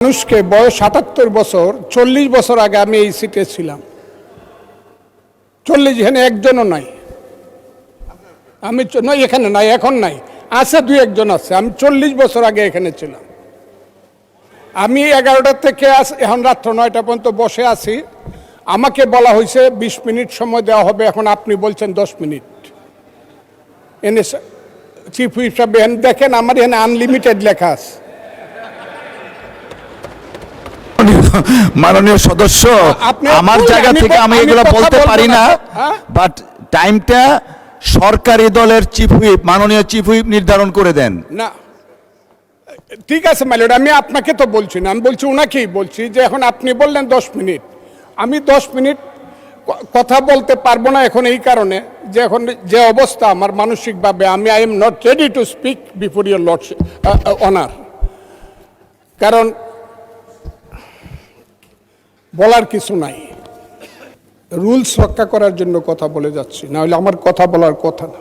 মানুষকে বয়স ৭৭ বছর, ৪০ বছর আগে আমি এই সিটে ছিলাম। ৪০ এখানে একজনও নাই, আমি নয় এখানে নাই, এখন নাই, আছে দুই একজন আছে। আমি ৪০ বছর আগে এখানে ছিলাম। আমি 11টা থেকে এখন রাত্র 9টা পর্যন্ত বসে আছি। আমাকে বলা হয়েছে 20 মিনিট সময় দেওয়া হবে, এখন আপনি বলছেন 10 মিনিট। এনে চিফ হুইপ সাহেব দেখেন, আমার এখানে আনলিমিটেড লেখা আছে। মাননীয় সদস্য, আমার জায়গা থেকে আমি এগুলো বলতে পারি না, বাট টাইমটা সরকারি দলের চিফ হুইপ, মাননীয় চিফ হুইপ নির্ধারণ করে দেন। না ঠিক আছে মাইলড, আমি আপনাকে তো বলছি না, আমি বলছি ওনাকেই বলছি যে এখন আপনি বললেন 10 মিনিট, আমি 10 মিনিট কথা বলতে পারবো না এখন এই কারণে যে এখন যে অবস্থা আমার মানসিকভাবে, আমি I am not ready to speak before your lordship honour. কারণ বলার কিছু নাই, রুলস রক্ষা করার জন্য কথা বলে যাচ্ছি, না হলে আমার কথা বলার কথা না।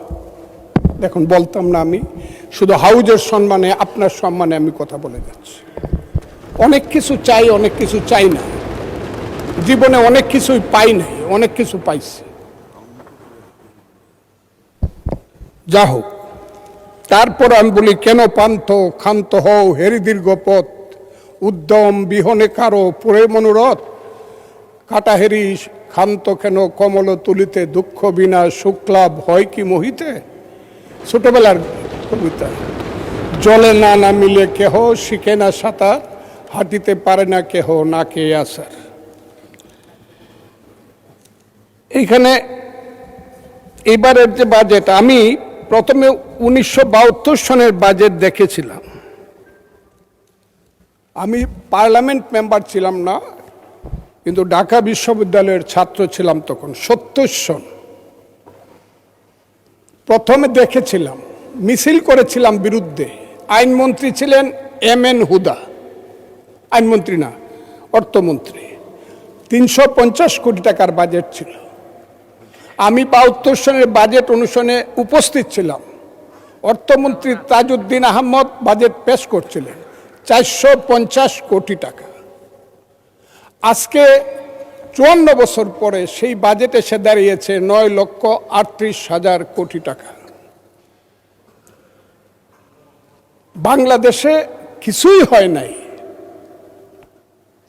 দেখুন বলতাম না, আমি শুধু হাউজের সম্মানে, আপনার সম্মানে আমি কথা বলে যাচ্ছি। অনেক কিছু চাই, অনেক কিছু চাই না, জীবনে অনেক কিছুই পাই নাই, অনেক কিছু পাইছি। যা হোক, তারপর আমি বলি কেন পান্থ ক্ষান্ত হও হেরি দীর্ঘ পথ, উদ্যম বিহনে কারো পুরে মনোরথ, কাটাহেরি ক্ষান্ত কেন কমল তুলিতে, দুঃখ বিনা শুক্লাভ হয় কি মোহিতে। ছোটবেলার কবিতা। জলে না নামিলে কেহ শিখে না সাঁতার, হাঁটিতে পারে না কেহ না কে আসার। এইখানে এবারের যে বাজেট, আমি প্রথমে 1972 সনের বাজেট দেখেছিলাম। আমি পার্লামেন্ট মেম্বার ছিলাম না, কিন্তু ঢাকা বিশ্ববিদ্যালয়ের ছাত্র ছিলাম তখন। 70 সন প্রথমে দেখেছিলাম, মিছিল করেছিলাম বিরুদ্ধে। আইনমন্ত্রী ছিলেন MN হুদা, আইনমন্ত্রী না, অর্থমন্ত্রী। 350 কোটি টাকার বাজেট ছিল। আমি 72 সনের বাজেট অনুষ্ঠানে উপস্থিত ছিলাম। অর্থমন্ত্রী তাজউদ্দিন আহমদ বাজেট পেশ করছিলেন, 450 কোটি টাকা। আজকে 54 বছর পরে সেই বাজেট এসে দাঁড়িয়েছে 9,38,000 কোটি টাকা। বাংলাদেশে কিছুই হয় নাই,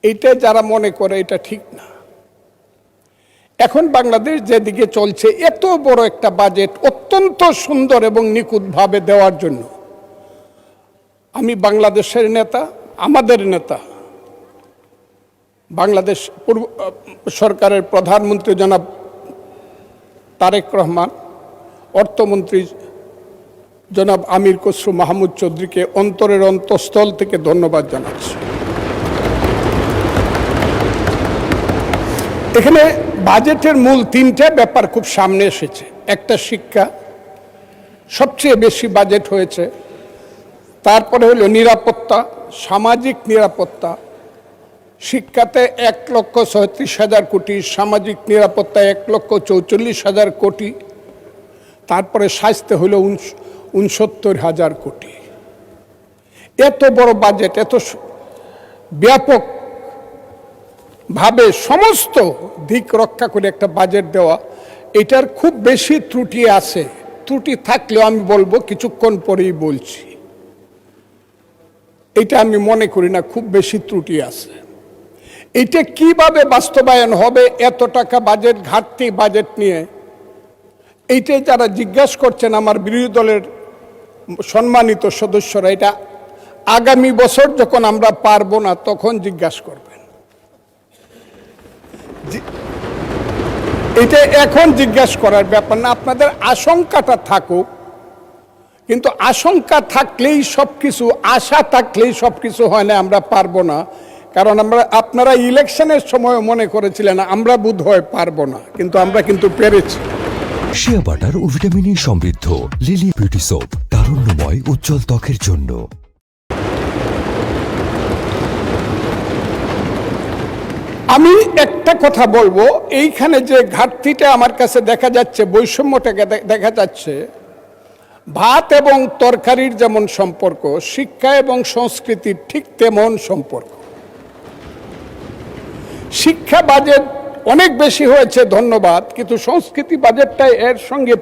এইটা যারা মনে করে এটা ঠিক না। এখন বাংলাদেশ যেদিকে চলছে, এত বড় একটা বাজেট অত্যন্ত সুন্দর এবং নিখুঁতভাবে দেওয়ার জন্য আমি বাংলাদেশের নেতা, আমাদের নেতা, বাংলাদেশ সরকারের প্রধানমন্ত্রী জনাব তারেক রহমান, অর্থমন্ত্রী জনাব আমির খসরু মাহমুদ চৌধুরীকে অন্তরের অন্তঃস্থল থেকে ধন্যবাদ জানাচ্ছি। এখানে বাজেটের মূল 3টে ব্যাপার খুব সামনে এসেছে। একটা শিক্ষা, সবচেয়ে বেশি বাজেট হয়েছে। তারপরে হলো নিরাপত্তা, সামাজিক নিরাপত্তা। শিক্ষাতে 1,37,000 কোটি, সামাজিক নিরাপত্তা 1,44,000 কোটি। তারপরে স্বাস্থ্য হলো 69,000 কোটি। এত বড় বাজেট, এত ব্যাপক ভাবে সমস্ত দিক রক্ষা করে একটা বাজেট দেওয়া, এটার খুব বেশি ত্রুটি আছে। ত্রুটি থাকলেও আমি বলবো, কিছুক্ষণ পরেই বলছি, এটা আমি মনে করি না খুব বেশি ত্রুটি আছে। এটা কিভাবে বাস্তবায়ন হবে এত টাকা বাজেট, ঘাটতি বাজেট নিয়ে, এইটাই যারা জিজ্ঞাসা করছেন আমার বিরোধী দলের সম্মানিত সদস্যরা, এটা আগামী বছর যখন আমরা পারবো না তখন জিজ্ঞাসা করবেন। এটা এখন জিজ্ঞাসা করার ব্যাপার না। আপনাদের আশঙ্কাটা থাকুক, কিন্তু আশঙ্কা থাকলেই সবকিছু, আশা থাকলেই সবকিছু হয় না। আমরা পারবো না, কারণ আপনারা ইলেকশনের সময় মনে করেছিলেন আমরা বোধহয় পারবো না, কিন্তু আমরা কিন্তু পেরেছি। শিয়া বাটার ও ভিটামিন সমৃদ্ধ লিলি বিউটি সোপ, তারুণ্যময় উজ্জ্বল ত্বকের জন্য। আমি একটা কথা বলবো, এইখানে যে ঘাটতিটা আমার কাছে দেখা যাচ্ছে, বৈষম্যটা দেখা যাচ্ছে, ভাত এবং তরকারির যেমন সম্পর্ক, শিক্ষা এবং সংস্কৃতির ঠিক তেমন সম্পর্ক। শিক্ষা বাজেট অনেক বেশি হয়েছে, ধন্যবাদ, কিন্তু সংস্কৃতি বাজেটটা এর সঙ্গে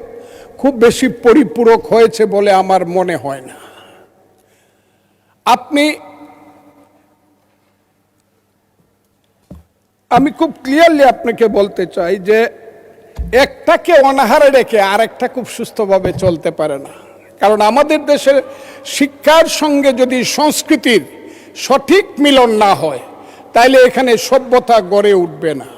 খুব বেশি পরিপূরক হয়েছে বলে আমার মনে হয় না। আমি খুব ক্লিয়ারলি আপনাকে বলতে চাই যে একটাকে অনাহারে রেখে আরেকটা খুব সুস্থভাবে চলতে পারে না। কারণ আমাদের দেশের শিক্ষার সঙ্গে যদি সংস্কৃতির সঠিক মিলন না হয় তাইলে এখানে সভ্যতা গড়ে উঠবে না।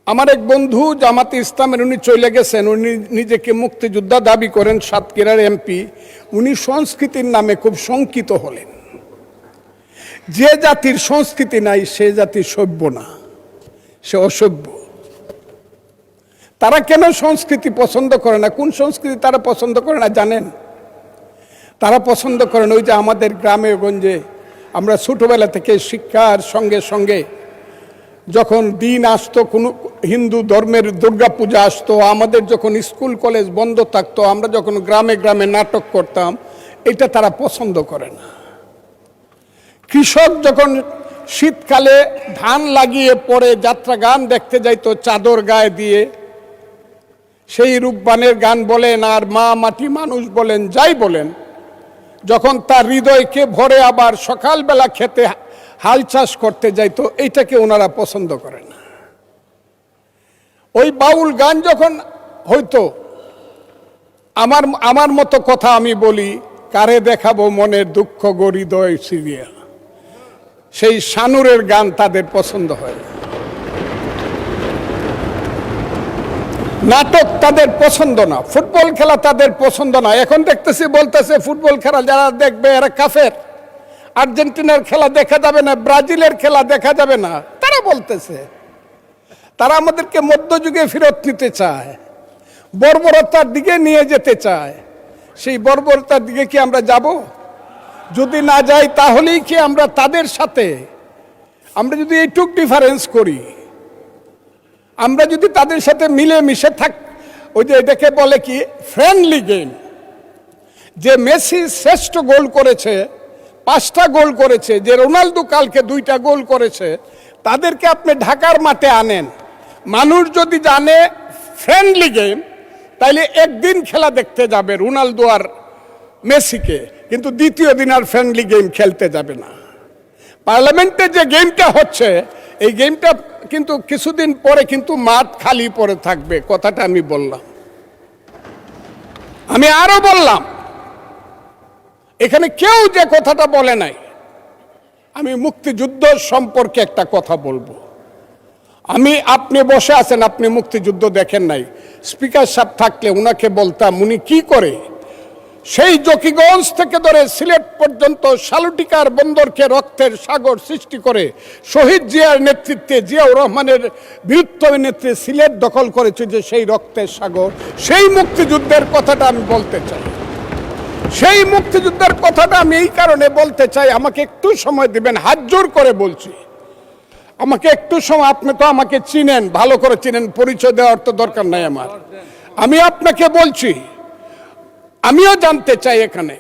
আমার এক বন্ধু জামাতে ইসলামের, উনি চলে গেছেন, উনি নিজেকে মুক্তিযোদ্ধা দাবি করেন, সাতক্ষীরার এমপি। উনি সংস্কৃতির নামে খুব শঙ্কিত হলেন। যে জাতির সংস্কৃতি নাই সে জাতি সভ্য না, সে অসভ্য। তারা কেন সংস্কৃতি পছন্দ করে না? কোন সংস্কৃতি তারা পছন্দ করে না জানেন? তারা পছন্দ করেন ওই যে আমাদের গ্রামে গঞ্জে আমরা ছোটবেলা থেকে শিক্ষার সঙ্গে সঙ্গে যখন দিন আসতো, কোনো হিন্দু ধর্মের দুর্গাপূজা আসতো, আমাদের যখন স্কুল কলেজ বন্ধ থাকতো, আমরা যখন গ্রামে গ্রামে নাটক করতাম, এটা তারা পছন্দ করে না। কৃষক যখন শীতকালে ধান লাগিয়ে পরে যাত্রা গান দেখতে যাইতো চাদর গায়ে দিয়ে, সেই রূপবানের গান বলেন আর মা মাটি মানুষ বলেন, যাই বলেন, যখন তার হৃদয়কে ভরে আবার সকালবেলা খেতে হাল চাষ করতে যাইতো, এইটাকে ওনারা পছন্দ করে না। ওই বাউল গান যখন হইতো, আমার মতো কথা আমি বলি, কারে দেখাবো মনের দুঃখ গো হৃদয় সিরিয়া, সেই শানুরের গান তাদের পছন্দ হয় না। নাটক তাদের পছন্দ না, ফুটবল খেলা তাদের পছন্দ না। এখন দেখতেছি বলতেছে ফুটবল খেলা যারা দেখবে এরা কাফের, আর্জেন্টিনার খেলা দেখা যাবে না, ব্রাজিলের খেলা দেখা যাবে না, তারা বলতেছে। তারা আমাদেরকে মধ্যযুগে ফেরত নিতে চায়, বর্বরতার দিকে নিয়ে যেতে চায়। সেই বর্বরতার দিকে কি আমরা যাব? যদি না যাই তাহলেই কি আমরা তাদের সাথে, আমরা যদি এইটুক ডিফারেন্স করি, আমরা যদি তাদের সাথে মিলে মিশে থাক, ওই যে এটাকে বলে কি ফ্রেন্ডলি গেম। যে মেসি শ্রেষ্ঠ গোল করেছে, 5টা গোল করেছে, যে রোনাল্ডো কালকে 2টা গোল করেছে, তাদেরকে আপনি ঢাকার মাঠে আনেন, মানুষ যদি জানে ফ্রেন্ডলি গেম, তাইলে একদিন খেলা দেখতে যাবে রোনাল্ডো আর মেসিকে, কিন্তু দ্বিতীয় দিন আর ফ্রেন্ডলি গেম খেলতে যাবে না। পার্লামেন্টে যে গেমটা হচ্ছে, এই গেমটা কিন্তু কিছুদিন পরে কিন্তু মাঠ খালি পড়ে থাকবে, কথাটা আমি বললাম। আমি আরো বললাম, এখানে কেউ যে কথাটা বলে নাই, আমি মুক্তিযুদ্ধ সম্পর্কে একটা কথা বলবো। আপনি বসে আছেন, আপনি মুক্তিযুদ্ধ দেখেন নাই, স্পিকার সাহেব থাকলে উনাকে বলতাম উনি কি করে সেই জকিগঞ্জ থেকে ধরে সিলেট পর্যন্ত শালুটিকার বন্দরকে রক্তের সাগর সৃষ্টি করে শহীদ জিয়ার নেতৃত্বে, জিয়াউর রহমানের বীরত্বের নেতৃত্বে সিলেট দখল করেছে, যে সেই রক্তের সাগর, সেই মুক্তিযুদ্ধের কথাটা আমি বলতে চাই। সেই মুক্তিযুদ্ধের কথাটা আমি এই কারণে বলতে চাই, আমাকে একটু সময় দিবেন, হাত জোর করে বলছি, আমাকে একটু সময়। আপনি তো আমাকে চিনেন, ভালো করে চিনেন, পরিচয় দেওয়ার তো দরকার নাই আমার। আমি আপনাকে বলছি, আমিও জানতে চাই এখানে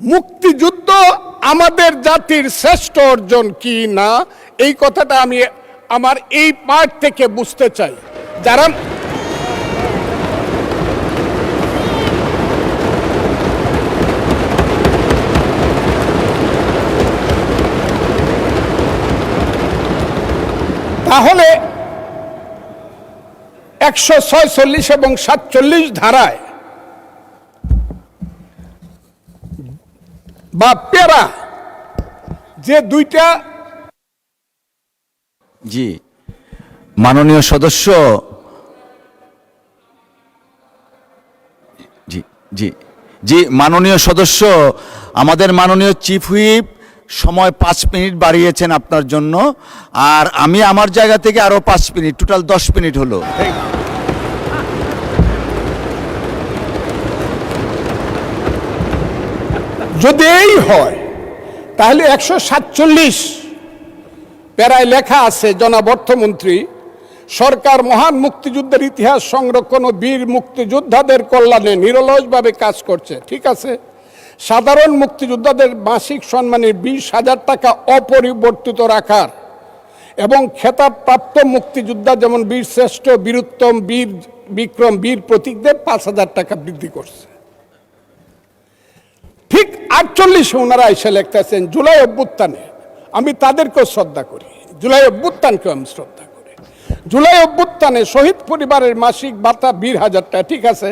মুক্তিযুদ্ধ আমাদের জাতির শ্রেষ্ঠ অর্জন কি না, এই কথাটা আমি আমার এই পার্ট থেকে বুঝতে চাই। যারা তাহলে 146 এবং 47 ধারায় বা পেরা যে দুইটা, জি মাননীয় সদস্য, জি জি জি মাননীয় সদস্য, আমাদের মাননীয় চিফ হুইপ সময় 5 মিনিট বাড়িয়েছেন আপনার জন্য, আর আমি আমার জায়গা থেকে আরো 5 মিনিট, টোটাল 10 মিনিট হলো। যদি এই হয় তাহলে 147 প্যারায় লেখা আছে, জনাব অর্থমন্ত্রী, সরকার মহান মুক্তিযুদ্ধের ইতিহাস সংরক্ষণ ও বীর মুক্তিযোদ্ধাদের কল্যাণে নিরলসভাবে কাজ করছে। ঠিক আছে, সাধারণ মুক্তিযোদ্ধাদের মাসিক সম্মানে 20,000 টাকা অপরিবর্তিত রাখার এবং খেতাবপ্রাপ্ত মুক্তিযোদ্ধা যেমন বীর শ্রেষ্ঠ, বীরুত্তম, বীর বিক্রম, বীর প্রতীকদের 5,000 টাকা বৃদ্ধি করছে। ঠিক 48 ওনারা এসে লিখতেছেন জুলাই অভ্যুত্থানে, আমি তাদেরকেও শ্রদ্ধা করি, জুলাই অভ্যুত্থানকেও আমি শ্রদ্ধা করি। জুলাই অভ্যুত্থানে শহীদ পরিবারের মাসিক ভাতা 20,000 টাকা, ঠিক আছে।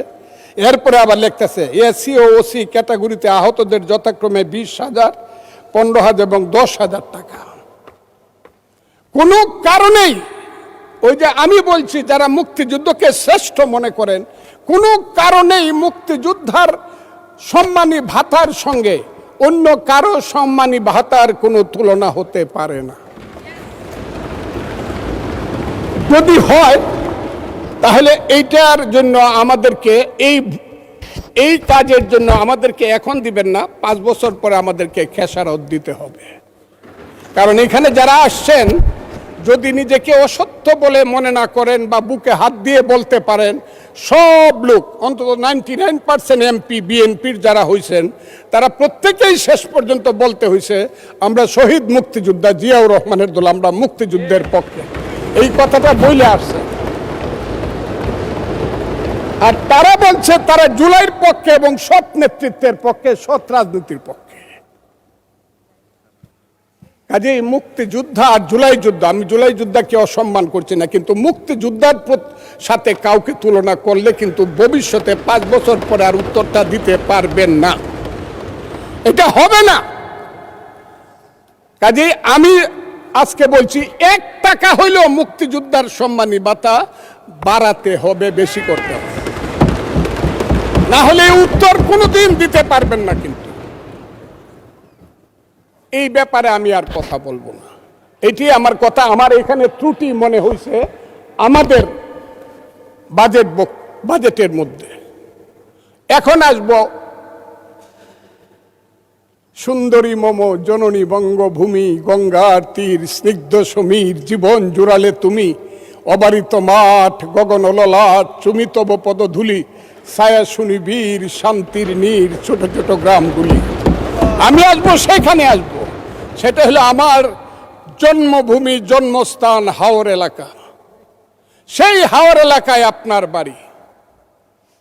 এরপরে আবার লিখতেছে এসি ও ওসি ক্যাটাগরিতে আহতদের যথাক্রমে 20,000, 15,000 এবং 10,000 টাকা। কোনো কারণেই ওই যে আমি বলছি যারা মুক্তিযুদ্ধকে শ্রেষ্ঠ মনে করেন, কোনো কারণেই মুক্তিযোদ্ধার সম্মানী ভাতার সঙ্গে অন্য কারো সম্মানী ভাতার কোনো তুলনা হতে পারে না। যদি হয় তাহলে এইটার জন্য আমাদেরকে এই কাজের জন্য আমাদেরকে এখন দিবেন না, 5 বছর পরে আমাদেরকে খেসারত দিতে হবে। কারণ এখানে যারা আসছেন যদি নিজেকে অসত্য বলে মনে না করেন বা বুকে হাত দিয়ে বলতে পারেন, সব লোক অন্তত 99% এমপি বিএনপির যারা হয়েছেন তারা প্রত্যেকেই শেষ পর্যন্ত বলতে হয়েছে আমরা শহীদ মুক্তিযোদ্ধা জিয়াউর রহমানের দল, আমরা মুক্তিযুদ্ধের পক্ষে, এই কথাটা বলে আসছে। আর তারা বলছে তারা জুলাইয়ের পক্ষে এবং সৎ নেতৃত্বের পক্ষে, সৎ রাজনীতির পক্ষে। কাজেই মুক্তিযোদ্ধা আর জুলাই যুদ্ধ, আমি জুলাই যুদ্ধকে অসম্মান করছি না, কিন্তু মুক্তিযোদ্ধার সাথে কাউকে তুলনা করলে কিন্তু ভবিষ্যতে 5 বছর পরে আর উত্তরটা দিতে পারবেন না, এটা হবে না। কাজেই আমি আজকে বলছি 1 টাকা হইলেও মুক্তিযোদ্ধার সম্মানী ভাতা বাড়াতে হবে, বেশি করতে হবে, না হলে উত্তর কোনোদিন দিতে পারবেন না। কিন্তু এই ব্যাপারে আমি আর কথা বলবো না, এটি আমার কথা। আমার এখানে ত্রুটি মনে হয়েছে আমাদের বাজেটের মধ্যে। এখন আসব সুন্দরী মম জননী বঙ্গভূমি, গঙ্গার তীর স্নিগ্ধ সমীর, জীবন জুড়ালে তুমি, অবারিত মাঠ গগন ললাট, চুমিতব পদধূলি, ছায়া শুনি বীর, শান্তির নীর, ছোট ছোট গ্রামগুলি। আমি আসবো সেখানে, আসবো সেটা হলো আমার জন্মভূমি, জন্মস্থান হাওর এলাকা। সেই হাওর এলাকায় আপনার বাড়ি।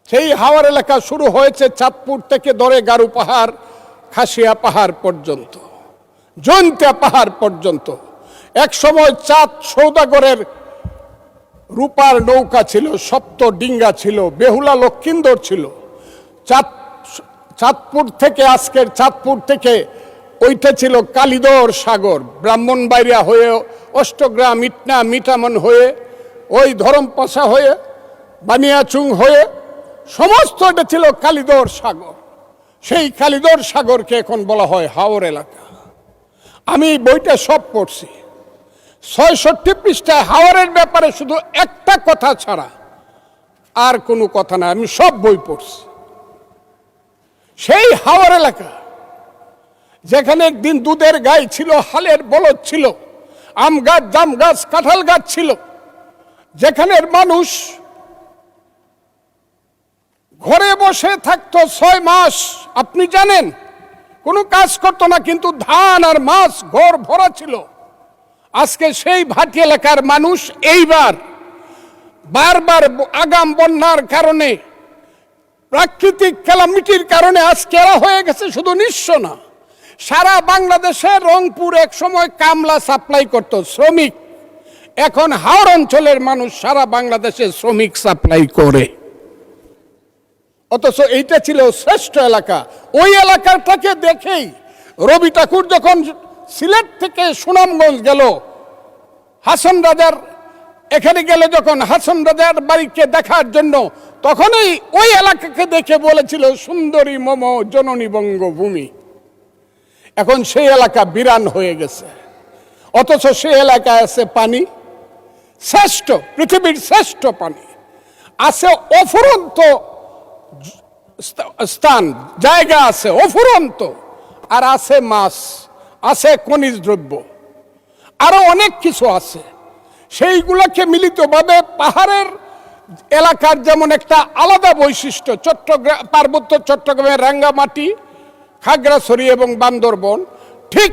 সেই হাওর এলাকা শুরু হয়েছে চাঁদপুর থেকে ধরে গারু পাহাড়, খাসিয়া পাহাড় পর্যন্ত, জৈন্তিয়া পাহাড় পর্যন্ত। এক সময় চাঁদ সৌদাগরের রূপার নৌকা ছিল, সপ্ত ডিঙ্গা ছিল, বেহুলা লক্ষিন্দর ছিল। চাঁদপুর থেকে, আজকের চাঁদপুর থেকে ওইটা ছিল কালিদর সাগর, ব্রাহ্মণবাড়িয়া হয়ে, অষ্টগ্রাম, ইটনা, মিঠামন হয়ে, ওই ধরমপাশা হয়ে, বানিয়াচুং হয়ে, সমস্ত এটা ছিল কালিদর সাগর। সেই কালিদর সাগরকে এখন বলা হয় হাওর এলাকা। আমি বইটা সব পড়ছি, 66 পৃষ্ঠায় হাওরের ব্যাপারে শুধু একটা কথা ছাড়া আর কোনো কথা না, আমি সব বই পড়ছি। সেই হাওর এলাকা যেখানে একদিন দুধের গাই ছিল, হালের বলদ ছিল, আম গাছ, জাম গাছ, কাঁঠাল গাছ ছিল, যেখানের মানুষ ঘরে বসে থাকতো 6 মাস। আপনি জানেন কোনো কাজ করতো না, কিন্তু ধান আর মাছ ঘর ভরা ছিল। আজকে সেই ভাটি এলাকার মানুষ এইবার বারবার আগাম বন্যার কারণে, প্রাকৃতিক ক্যালামিটির কারণে আজকে এরা হয়ে গেছে শুধু নিঃস্ব না, সারা বাংলাদেশে রংপুর এক সময় কামলা সাপ্লাই করত, শ্রমিক। এখন হাওর অঞ্চলের মানুষ সারা বাংলাদেশে শ্রমিক সাপ্লাই করে। অথচ এইটা ছিল শ্রেষ্ঠ এলাকা। ওই এলাকাটাকে দেখেই রবি ঠাকুর যখন সিলেট থেকে সুনামগঞ্জ গেল, হাসন রাজার এখানে গেলে যখন হাসন রাজার বাড়িকে দেখার জন্য, তখনই ওই এলাকাকে দেখে বলেছিল সুন্দরী মম জননী বঙ্গভূমি। এখন সেই এলাকা বিরান হয়ে গেছে, অথচ সেই এলাকায় আছে পানি, শ্রেষ্ঠ, পৃথিবীর শ্রেষ্ঠ পানি আছে, অফুরন্ত স্থান, জায়গা আছে অফুরন্ত, আর আছে মাছ, আছে খনিজ দ্রব্য, আরো অনেক কিছু আছে। সেইগুলোকে মিলিতভাবে পাহাড়ের এলাকার যেমন একটা আলাদা বৈশিষ্ট্য, চট্টগ্রাম, পার্বত্য চট্টগ্রামের রাঙ্গামাটি, খাগড়াছড়ি এবং বান্দরবন, ঠিক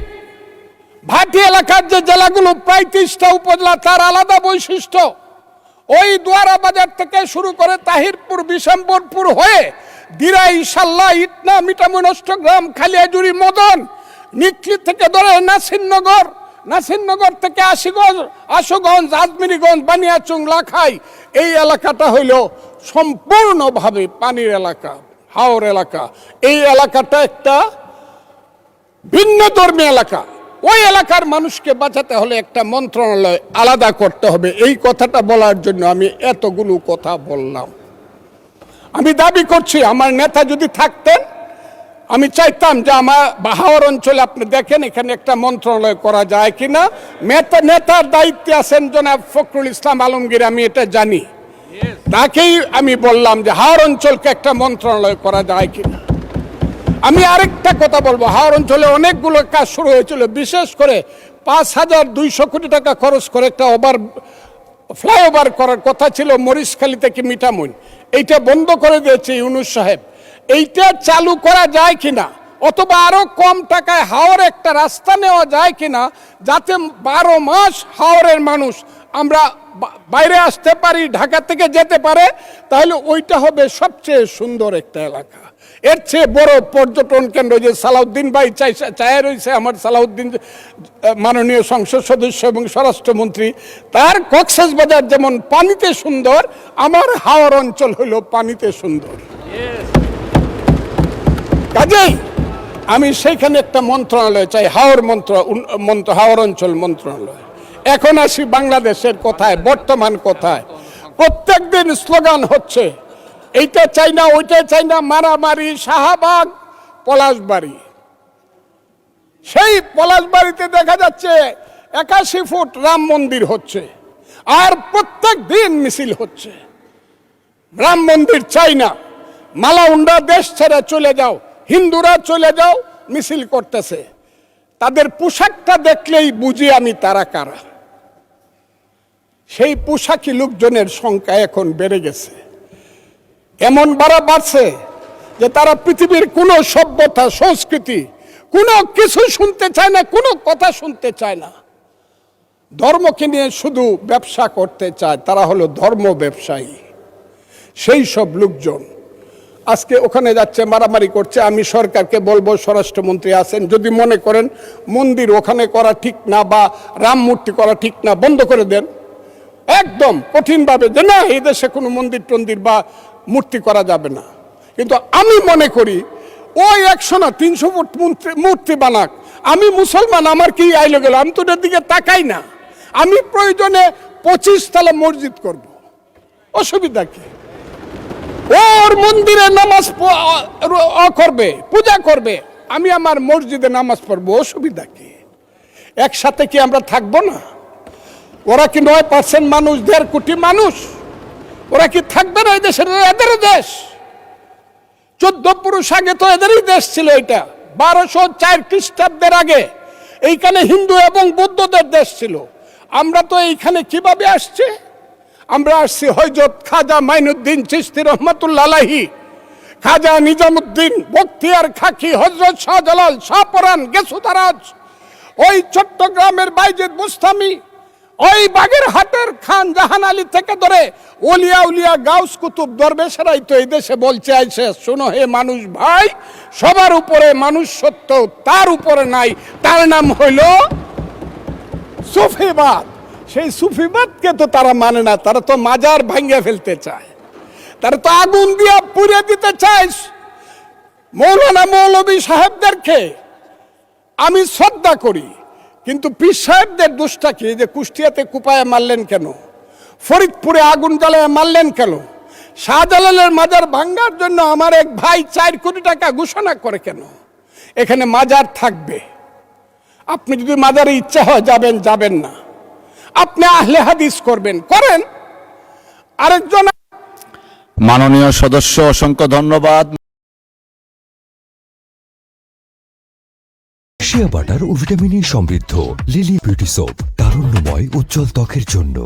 ভাটি এলাকার যে জেলাগুলো প্রায় 30টা উপজেলা, তার আলাদা বৈশিষ্ট্য। ওই দুয়ারা বাজার থেকে শুরু করে তাহিরপুর, বিশম্বরপুর হয়ে দিরা, ইশাল্লাহ, ইটনা, মিঠামইন, অষ্টগ্রাম, খালিয়াজুরি, মদন, নিকলি থেকে ধরে নাসিরনগর থেকে আশুগঞ্জ, আজমিরিগঞ্জ, বানিয়াচং, লাখাই, এই এলাকাটা হইল সম্পূর্ণভাবে পানির এলাকা, হাওর এলাকা। এই এলাকাটা একটা ভিন্ন ধর্মী এলাকা। ওই এলাকার মানুষকে বাঁচাতে হলে একটা মন্ত্রণালয় আলাদা করতে হবে। এই কথাটা বলার জন্য আমি এতগুলো কথা বললাম। আমি দাবি করছি, আমার নেতা যদি থাকতেন, আমি চাইতাম যে আমার হাওর অঞ্চলে আপনি দেখেন এখানে একটা মন্ত্রণালয় করা যায় কিনা। নেতার দায়িত্বে আছেন জনাব ফখরুল ইসলাম আলমগীর, আমি এটা জানি। তাকেই আমি বললাম যে হাওর অঞ্চলকে একটা মন্ত্রণালয় করা যায় কিনা। আমি আরেকটা কথা বলবো, হাওর অঞ্চলে অনেকগুলো কাজ শুরু হয়েছিল, বিশেষ করে 5200 কোটি টাকা খরচ করে একটা ফ্লাইওভার করার কথা ছিল মরিচখালী থেকে মিঠামইন। এইটা বন্ধ করে দিয়েছে ইউনূস সাহেব। এইটা চালু করা যায় কিনা, অথবা আরো কম টাকায় হাওর একটা রাস্তা নেওয়া যায় কিনা, যাতে 12 মাস হাওরের মানুষ আমরা বাইরে আসতে পারি, ঢাকা থেকে যেতে পারে, তাহলে ওইটা হবে সবচেয়ে সুন্দর একটা এলাকা। এর চেয়ে বড় পর্যটন কেন্দ্র যে সালাউদ্দিন ভাই চায় রয়েছে, আমার সালাউদ্দিন মাননীয় সংসদ সদস্য এবং স্বরাষ্ট্রমন্ত্রী, তার কক্সবাজার যেমন পানিতে সুন্দর, আমার হাওর অঞ্চল হলো পানিতে সুন্দর। কাজেই আমি সেইখানে একটা মন্ত্রণালয় চাই, হাওর অঞ্চল মন্ত্রণালয়। এখন আসি বাংলাদেশের কথায়, বর্তমান কথায়। প্রত্যেক দিন স্লোগান হচ্ছে এইটা চাই না, ওইটা চাই না, মারামারি, শাহবাগ, পলাশবাড়ি। সেই পলাশবাড়িতে দেখা যাচ্ছে 81 ফুট রাম মন্দির হচ্ছে, আর প্রত্যেক দিন মিছিল হচ্ছে। রাম মন্দির চাই না, মালাউন্ডা দেশ ছেড়ে চলে যাও, হিন্দুরা চলে যাও, মিছিল করতেছে। তাদের পোশাকটা দেখলেই বুঝি আমি তারা কারা। সেই পোশাকি লোকজনের সংখ্যা এখন বেড়ে গেছে, এমন বাড়ছে যে তারা পৃথিবীর কোনো সভ্যতা, সংস্কৃতি, কোনো কিছু শুনতে চায় না, কোনো কথা শুনতে চায় না। ধর্মকে নিয়ে শুধু ব্যবসা করতে চায়, তারা হলো ধর্ম ব্যবসায়ী। সেই সব লোকজন আজকে ওখানে যাচ্ছে, মারামারি করছে। আমি সরকারকে বলবো, স্বরাষ্ট্রমন্ত্রী আছেন, যদি মনে করেন মন্দির ওখানে করা ঠিক না বা রাম মূর্তি করা ঠিক না, বন্ধ করে দেন একদম কঠিনভাবে, যে না, এই দেশে কোনো মন্দির টন্দির বা মূর্তি করা যাবে না। কিন্তু আমি মনে করি ওই 100 না 300 ফুট মূর্তি বানাক, আমি মুসলমান, আমার কি আইলো গেল, আমি তো ওটার দিকে তাকাই না। আমি প্রয়োজনে 25 তলা মসজিদ করব, অসুবিধা কি? ওর মন্দিরে নামাজ করবে, পূজা করবে, আমি আমার মসজিদে নামাজ পড়বো, অসুবিধা কি? একসাথে কি আমরা থাকবো না? ওরা কি 9% মানুষ, 1.5 কোটি মানুষ, ওরা কি থাকবে না এই দেশের? এদের দেশ। 14 পুরুষ আগে তো এদেরই দেশ ছিল। এটা 1204 খ্রিস্টাব্দের আগে এইখানে হিন্দু এবং বৌদ্ধদের দেশ ছিল। আমরা তো এইখানে কিভাবে আসছি? আমরা আসছি হযরত খাজা মাইনুদ্দিন চিশতি রহমাতুল্লাহ আলাইহি, খাজা নিজামুদ্দিন বখতিয়ার খাকি, হযরত শাহজালাল, শাহপরান, গেসুদারাজ, ওই চট্টগ্রামের বাইজিদ বুস্তামি, ওই বাগেরহাটের খান জাহান আলী থেকে ধরে ওলিয়া উলিয়া, গাউস কুতুব, দরবেশেরাই তো এই দেশে বলছে আইসে, শোনো হে মানুষ ভাই, সবার উপরে মানুষ সত্য, তার উপরে নাই, তার নাম হইল সুফিবাদ। সেই সুফিবাদকে তো তারা মানে না, তারা তো মাজার ভাঙ্গে ফেলতে চায়, তারা তো আগুন দিয়া পুড়ে দিতে চায়। মৌলানা মৌলভী সাহেবদেরকে আমি শ্রদ্ধা করি, কিন্তু পীর সাহেবদের দোষটা কি? যে কুষ্টিয়াতে কুপায়ে মারলেন কেন? ফরিদপুরে আগুন জ্বালায় মারলেন কেন? শাহজালালের মাজার ভাঙ্গার জন্য আমার এক ভাই 4 কোটি টাকা ঘোষণা করে কেন? এখানে মাজার থাকবে, আপনি যদি মাজারে ইচ্ছা হয় যাবেন, যাবেন না। আপনি আহলে হাদিস করবেন, করেন। আরেকজন মাননীয় সদস্য, অসংখ্য ধন্যবাদ। শিয়া বাটার ও ভিটামিন ই সমৃদ্ধ লিলি বিউটি সোপ, তারুণ্যময় উজ্জ্বল ত্বকের জন্য।